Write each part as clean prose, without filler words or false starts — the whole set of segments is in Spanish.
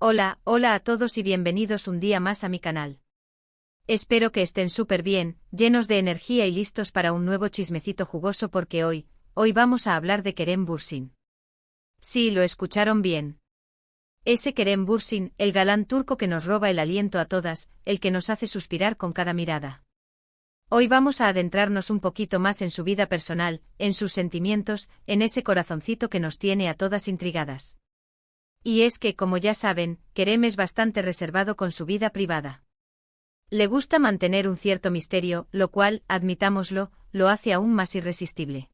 Hola a todos y bienvenidos un día más a mi canal. Espero que estén súper bien, llenos de energía y listos para un nuevo chismecito jugoso porque hoy vamos a hablar de Kerem Bürsin. Sí, lo escucharon bien. Ese Kerem Bürsin, el galán turco que nos roba el aliento a todas, el que nos hace suspirar con cada mirada. Hoy vamos a adentrarnos un poquito más en su vida personal, en sus sentimientos, en ese corazoncito que nos tiene a todas intrigadas. Y es que, como ya saben, Kerem es bastante reservado con su vida privada. Le gusta mantener un cierto misterio, lo cual, admitámoslo, lo hace aún más irresistible.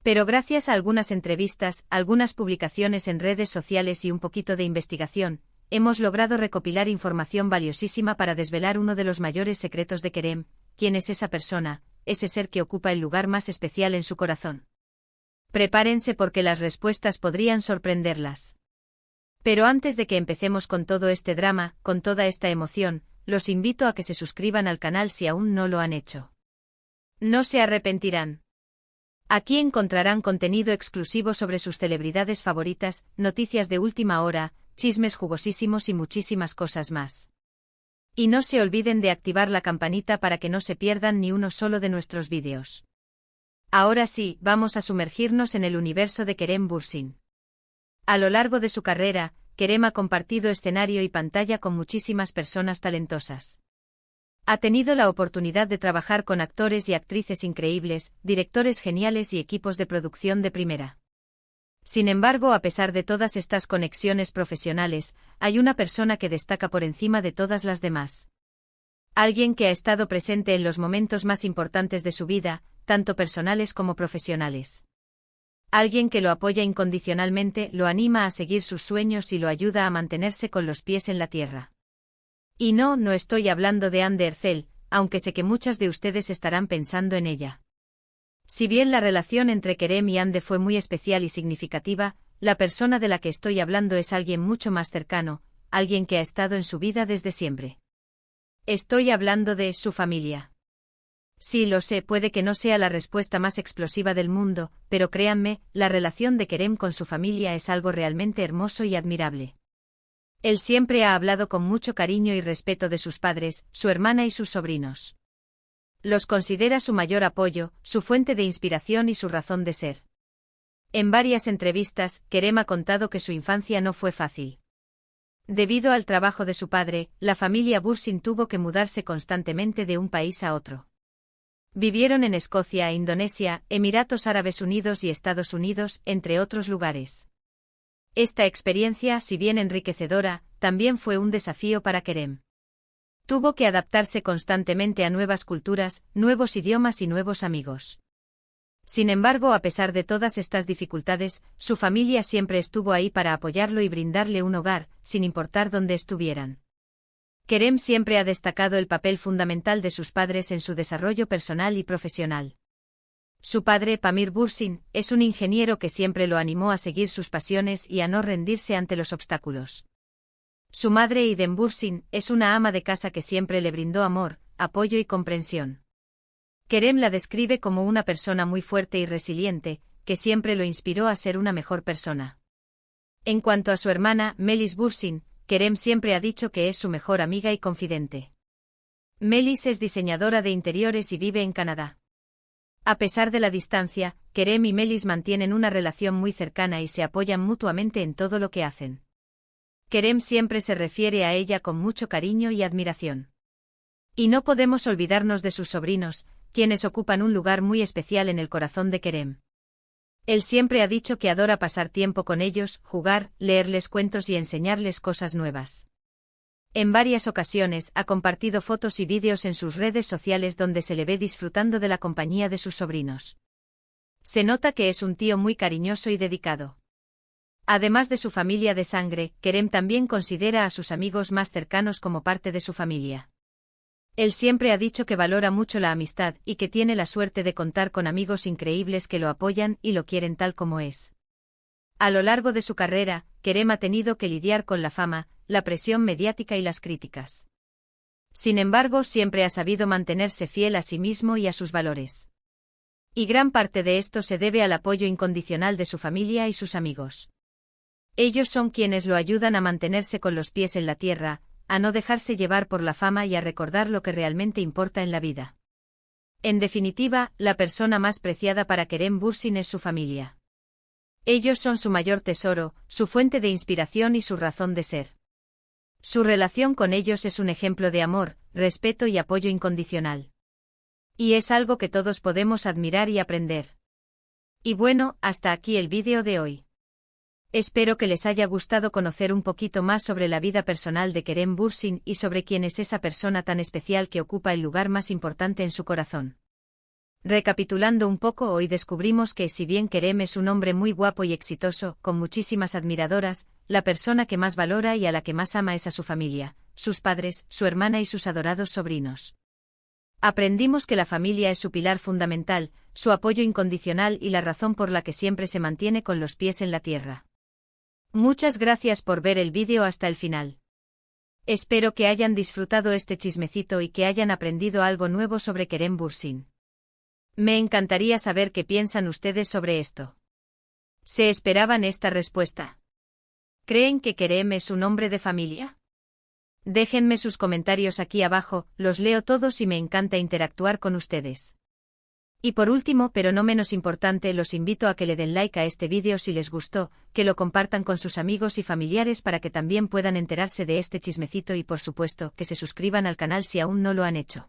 Pero gracias a algunas entrevistas, algunas publicaciones en redes sociales y un poquito de investigación, hemos logrado recopilar información valiosísima para desvelar uno de los mayores secretos de Kerem: quién es esa persona, ese ser que ocupa el lugar más especial en su corazón. Prepárense porque las respuestas podrían sorprenderlas. Pero antes de que empecemos con todo este drama, con toda esta emoción, los invito a que se suscriban al canal si aún no lo han hecho. No se arrepentirán. Aquí encontrarán contenido exclusivo sobre sus celebridades favoritas, noticias de última hora, chismes jugosísimos y muchísimas cosas más. Y no se olviden de activar la campanita para que no se pierdan ni uno solo de nuestros vídeos. Ahora sí, vamos a sumergirnos en el universo de Kerem Bürsin. A lo largo de su carrera, Kerem ha compartido escenario y pantalla con muchísimas personas talentosas. Ha tenido la oportunidad de trabajar con actores y actrices increíbles, directores geniales y equipos de producción de primera. Sin embargo, a pesar de todas estas conexiones profesionales, hay una persona que destaca por encima de todas las demás. Alguien que ha estado presente en los momentos más importantes de su vida, tanto personales como profesionales. Alguien que lo apoya incondicionalmente, lo anima a seguir sus sueños y lo ayuda a mantenerse con los pies en la tierra. Y no estoy hablando de Hande Erçel, aunque sé que muchas de ustedes estarán pensando en ella. Si bien la relación entre Kerem y Hande fue muy especial y significativa, la persona de la que estoy hablando es alguien mucho más cercano, alguien que ha estado en su vida desde siempre. Estoy hablando de su familia. Sí, lo sé, puede que no sea la respuesta más explosiva del mundo, pero créanme, la relación de Kerem con su familia es algo realmente hermoso y admirable. Él siempre ha hablado con mucho cariño y respeto de sus padres, su hermana y sus sobrinos. Los considera su mayor apoyo, su fuente de inspiración y su razón de ser. En varias entrevistas, Kerem ha contado que su infancia no fue fácil. Debido al trabajo de su padre, la familia Bürsin tuvo que mudarse constantemente de un país a otro. Vivieron en Escocia, Indonesia, Emiratos Árabes Unidos y Estados Unidos, entre otros lugares. Esta experiencia, si bien enriquecedora, también fue un desafío para Kerem. Tuvo que adaptarse constantemente a nuevas culturas, nuevos idiomas y nuevos amigos. Sin embargo, a pesar de todas estas dificultades, su familia siempre estuvo ahí para apoyarlo y brindarle un hogar, sin importar dónde estuvieran. Kerem siempre ha destacado el papel fundamental de sus padres en su desarrollo personal y profesional. Su padre, Pamir Bürsin, es un ingeniero que siempre lo animó a seguir sus pasiones y a no rendirse ante los obstáculos. Su madre, Idem Bürsin, es una ama de casa que siempre le brindó amor, apoyo y comprensión. Kerem la describe como una persona muy fuerte y resiliente, que siempre lo inspiró a ser una mejor persona. En cuanto a su hermana, Melis Bürsin, Kerem siempre ha dicho que es su mejor amiga y confidente. Melis es diseñadora de interiores y vive en Canadá. A pesar de la distancia, Kerem y Melis mantienen una relación muy cercana y se apoyan mutuamente en todo lo que hacen. Kerem siempre se refiere a ella con mucho cariño y admiración. Y no podemos olvidarnos de sus sobrinos, quienes ocupan un lugar muy especial en el corazón de Kerem. Él siempre ha dicho que adora pasar tiempo con ellos, jugar, leerles cuentos y enseñarles cosas nuevas. En varias ocasiones ha compartido fotos y vídeos en sus redes sociales donde se le ve disfrutando de la compañía de sus sobrinos. Se nota que es un tío muy cariñoso y dedicado. Además de su familia de sangre, Kerem también considera a sus amigos más cercanos como parte de su familia. Él siempre ha dicho que valora mucho la amistad y que tiene la suerte de contar con amigos increíbles que lo apoyan y lo quieren tal como es. A lo largo de su carrera, Kerem ha tenido que lidiar con la fama, la presión mediática y las críticas. Sin embargo, siempre ha sabido mantenerse fiel a sí mismo y a sus valores. Y gran parte de esto se debe al apoyo incondicional de su familia y sus amigos. Ellos son quienes lo ayudan a mantenerse con los pies en la tierra, a no dejarse llevar por la fama y a recordar lo que realmente importa en la vida. En definitiva, la persona más preciada para Kerem Bürsin es su familia. Ellos son su mayor tesoro, su fuente de inspiración y su razón de ser. Su relación con ellos es un ejemplo de amor, respeto y apoyo incondicional. Y es algo que todos podemos admirar y aprender. Y bueno, hasta aquí el vídeo de hoy. Espero que les haya gustado conocer un poquito más sobre la vida personal de Kerem Bürsin y sobre quién es esa persona tan especial que ocupa el lugar más importante en su corazón. Recapitulando un poco, hoy descubrimos que si bien Kerem es un hombre muy guapo y exitoso, con muchísimas admiradoras, la persona que más valora y a la que más ama es a su familia, sus padres, su hermana y sus adorados sobrinos. Aprendimos que la familia es su pilar fundamental, su apoyo incondicional y la razón por la que siempre se mantiene con los pies en la tierra. Muchas gracias por ver el vídeo hasta el final. Espero que hayan disfrutado este chismecito y que hayan aprendido algo nuevo sobre Kerem Bürsin. Me encantaría saber qué piensan ustedes sobre esto. ¿Se esperaban esta respuesta? ¿Creen que Kerem es un hombre de familia? Déjenme sus comentarios aquí abajo, los leo todos y me encanta interactuar con ustedes. Y por último, pero no menos importante, los invito a que le den like a este vídeo si les gustó, que lo compartan con sus amigos y familiares para que también puedan enterarse de este chismecito y por supuesto, que se suscriban al canal si aún no lo han hecho.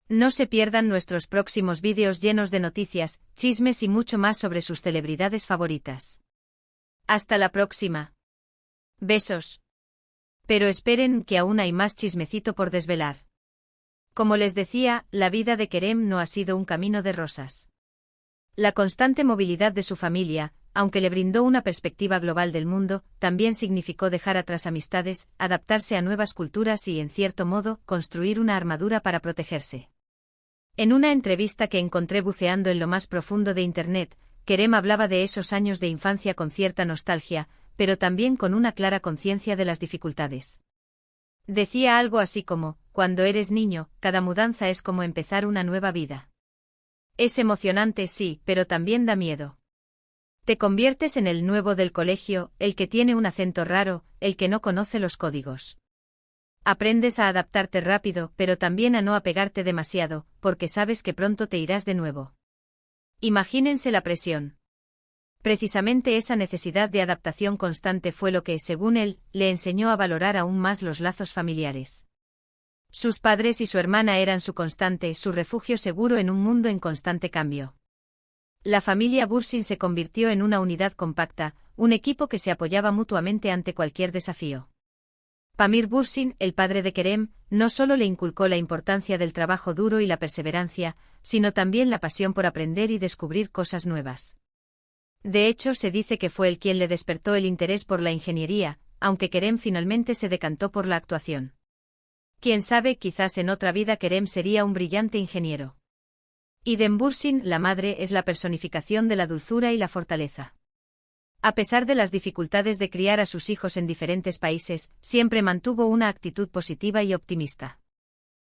No se pierdan nuestros próximos vídeos llenos de noticias, chismes y mucho más sobre sus celebridades favoritas. Hasta la próxima. Besos. Pero esperen, que aún hay más chismecito por desvelar. Como les decía, la vida de Kerem no ha sido un camino de rosas. La constante movilidad de su familia, aunque le brindó una perspectiva global del mundo, también significó dejar atrás amistades, adaptarse a nuevas culturas y, en cierto modo, construir una armadura para protegerse. En una entrevista que encontré buceando en lo más profundo de Internet, Kerem hablaba de esos años de infancia con cierta nostalgia, pero también con una clara conciencia de las dificultades. Decía algo así como: cuando eres niño, cada mudanza es como empezar una nueva vida. Es emocionante, sí, pero también da miedo. Te conviertes en el nuevo del colegio, el que tiene un acento raro, el que no conoce los códigos. Aprendes a adaptarte rápido, pero también a no apegarte demasiado, porque sabes que pronto te irás de nuevo. Imagínense la presión. Precisamente esa necesidad de adaptación constante fue lo que, según él, le enseñó a valorar aún más los lazos familiares. Sus padres y su hermana eran su constante, su refugio seguro en un mundo en constante cambio. La familia Bürsin se convirtió en una unidad compacta, un equipo que se apoyaba mutuamente ante cualquier desafío. Pamir Bürsin, el padre de Kerem, no solo le inculcó la importancia del trabajo duro y la perseverancia, sino también la pasión por aprender y descubrir cosas nuevas. De hecho, se dice que fue él quien le despertó el interés por la ingeniería, aunque Kerem finalmente se decantó por la actuación. Quién sabe, quizás en otra vida Kerem sería un brillante ingeniero. Idem Bürsin, la madre, es la personificación de la dulzura y la fortaleza. A pesar de las dificultades de criar a sus hijos en diferentes países, siempre mantuvo una actitud positiva y optimista.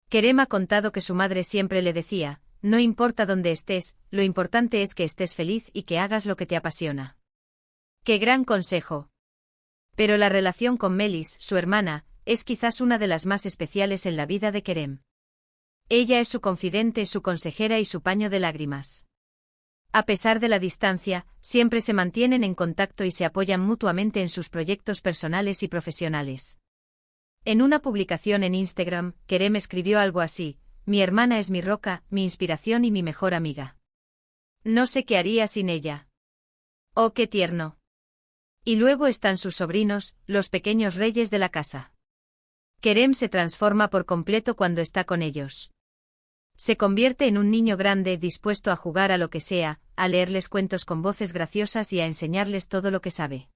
Kerem ha contado que su madre siempre le decía: no importa dónde estés, lo importante es que estés feliz y que hagas lo que te apasiona. ¡Qué gran consejo! Pero la relación con Melis, su hermana, es quizás una de las más especiales en la vida de Kerem. Ella es su confidente, su consejera y su paño de lágrimas. A pesar de la distancia, siempre se mantienen en contacto y se apoyan mutuamente en sus proyectos personales y profesionales. En una publicación en Instagram, Kerem escribió algo así: mi hermana es mi roca, mi inspiración y mi mejor amiga. No sé qué haría sin ella. ¡Oh, qué tierno! Y luego están sus sobrinos, los pequeños reyes de la casa. Kerem se transforma por completo cuando está con ellos. Se convierte en un niño grande dispuesto a jugar a lo que sea, a leerles cuentos con voces graciosas y a enseñarles todo lo que sabe.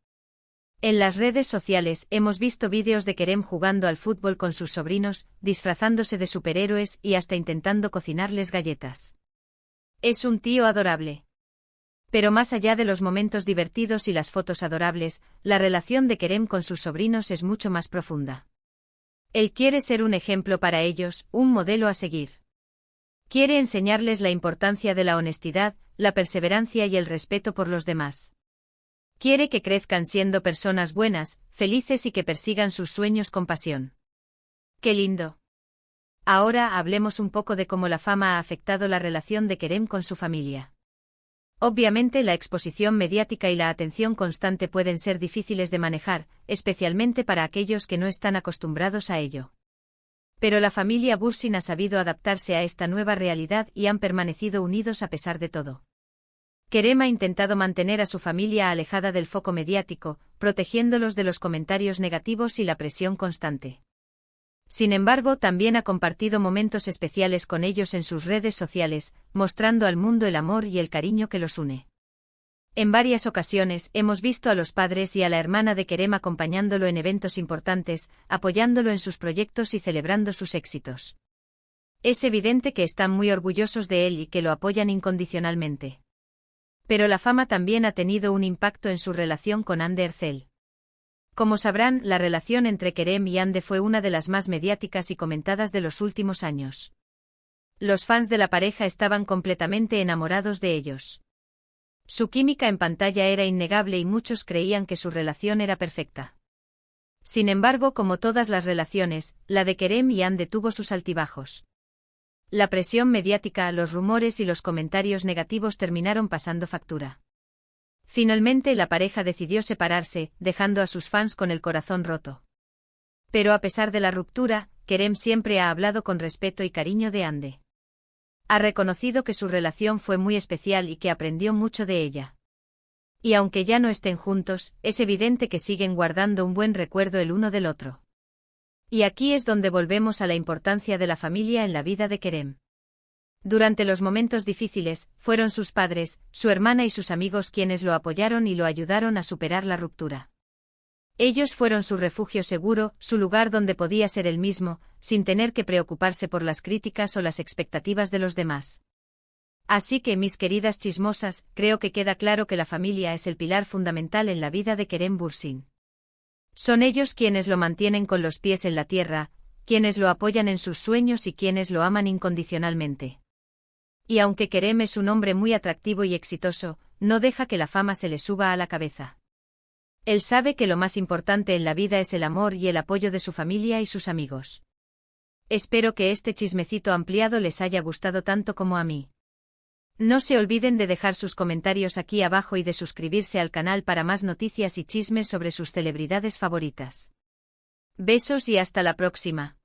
En las redes sociales hemos visto vídeos de Kerem jugando al fútbol con sus sobrinos, disfrazándose de superhéroes y hasta intentando cocinarles galletas. Es un tío adorable. Pero más allá de los momentos divertidos y las fotos adorables, la relación de Kerem con sus sobrinos es mucho más profunda. Él quiere ser un ejemplo para ellos, un modelo a seguir. Quiere enseñarles la importancia de la honestidad, la perseverancia y el respeto por los demás. Quiere que crezcan siendo personas buenas, felices y que persigan sus sueños con pasión. ¡Qué lindo! Ahora hablemos un poco de cómo la fama ha afectado la relación de Kerem con su familia. Obviamente la exposición mediática y la atención constante pueden ser difíciles de manejar, especialmente para aquellos que no están acostumbrados a ello. Pero la familia Bursin ha sabido adaptarse a esta nueva realidad y han permanecido unidos a pesar de todo. Kerem ha intentado mantener a su familia alejada del foco mediático, protegiéndolos de los comentarios negativos y la presión constante. Sin embargo, también ha compartido momentos especiales con ellos en sus redes sociales, mostrando al mundo el amor y el cariño que los une. En varias ocasiones hemos visto a los padres y a la hermana de Kerem acompañándolo en eventos importantes, apoyándolo en sus proyectos y celebrando sus éxitos. Es evidente que están muy orgullosos de él y que lo apoyan incondicionalmente. Pero la fama también ha tenido un impacto en su relación con Hande Erçel. Como sabrán, la relación entre Kerem y Hande fue una de las más mediáticas y comentadas de los últimos años. Los fans de la pareja estaban completamente enamorados de ellos. Su química en pantalla era innegable y muchos creían que su relación era perfecta. Sin embargo, como todas las relaciones, la de Kerem y Hande tuvo sus altibajos. La presión mediática, los rumores y los comentarios negativos terminaron pasando factura. Finalmente la pareja decidió separarse, dejando a sus fans con el corazón roto. Pero a pesar de la ruptura, Kerem siempre ha hablado con respeto y cariño de Hande. Ha reconocido que su relación fue muy especial y que aprendió mucho de ella. Y aunque ya no estén juntos, es evidente que siguen guardando un buen recuerdo el uno del otro. Y aquí es donde volvemos a la importancia de la familia en la vida de Kerem. Durante los momentos difíciles, fueron sus padres, su hermana y sus amigos quienes lo apoyaron y lo ayudaron a superar la ruptura. Ellos fueron su refugio seguro, su lugar donde podía ser él mismo, sin tener que preocuparse por las críticas o las expectativas de los demás. Así que, mis queridas chismosas, creo que queda claro que la familia es el pilar fundamental en la vida de Kerem Bürsin. Son ellos quienes lo mantienen con los pies en la tierra, quienes lo apoyan en sus sueños y quienes lo aman incondicionalmente. Y aunque Kerem es un hombre muy atractivo y exitoso, no deja que la fama se le suba a la cabeza. Él sabe que lo más importante en la vida es el amor y el apoyo de su familia y sus amigos. Espero que este chismecito ampliado les haya gustado tanto como a mí. No se olviden de dejar sus comentarios aquí abajo y de suscribirse al canal para más noticias y chismes sobre sus celebridades favoritas. Besos y hasta la próxima.